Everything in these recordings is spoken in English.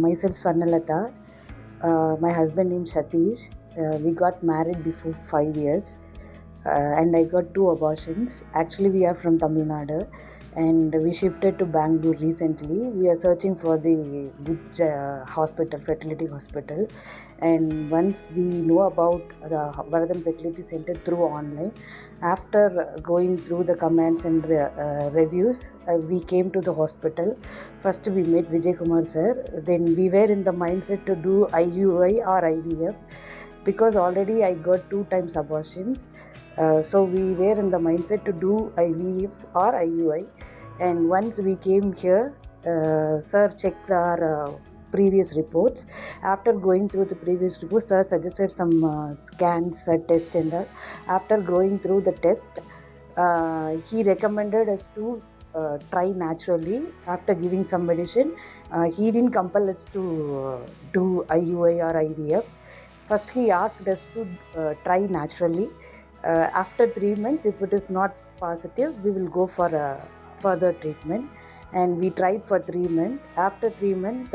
myself Swarnalata. My husband named Satish. We got married before 5 years, and I got 2 abortions. Actually, we are from Tamil Nadu, and we shifted to Bangalore recently. We are searching for the good hospital, fertility hospital. And once we know about the Vardhan Fertility Centre through online, after going through the comments and reviews, we came to the hospital. First we met Vijay Kumar sir. Then we were in the mindset to do IUI or IVF, because already I got 2 times abortions. So we were in the mindset to do IVF or IUI. And once we came here, sir checked our previous reports. After going through the previous reports, sir suggested some scans, tests and all. After going through the test, he recommended us to try naturally. After giving some medicine, he didn't compel us to do IUI or IVF. First he asked us to try naturally. After 3 months, if it is not positive, we will go for further treatment. And we tried for 3 months. After 3 months,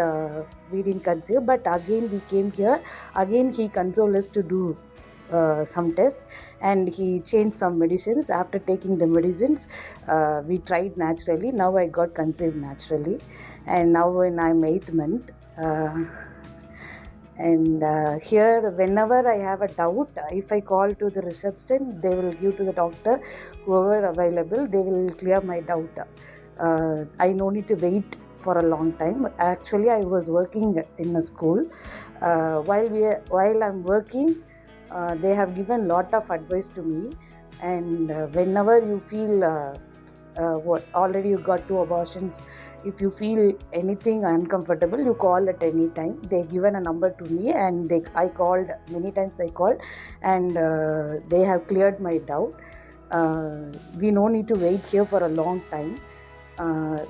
we didn't conceive, but again we came here. Again he consoled us to do some tests, and he changed some medicines. After taking the medicines, we tried naturally. Now I got conceived naturally, and now when I'm 8th month. And here, whenever I have a doubt, if I call to the reception, they will give to the doctor, whoever available, they will clear my doubt. I no need to wait for a long time. Actually, I was working in a school. While I'm working, they have given lot of advice to me. And whenever you feel already you got 2 abortions, if you feel anything uncomfortable, you call at any time. They given a number to me, and I called many times. I called, and they have cleared my doubt. We no need to wait here for a long time.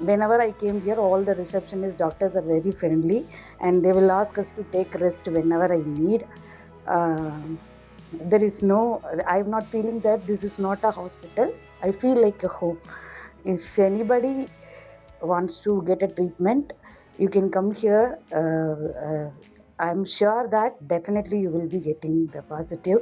Whenever I came here, all the receptionist doctors are very friendly, and they will ask us to take rest whenever I need. There is no, I'm not feeling that this is not a hospital. I feel like a home. If anybody wants to get a treatment, you can come here. I'm sure that definitely you will be getting the positive.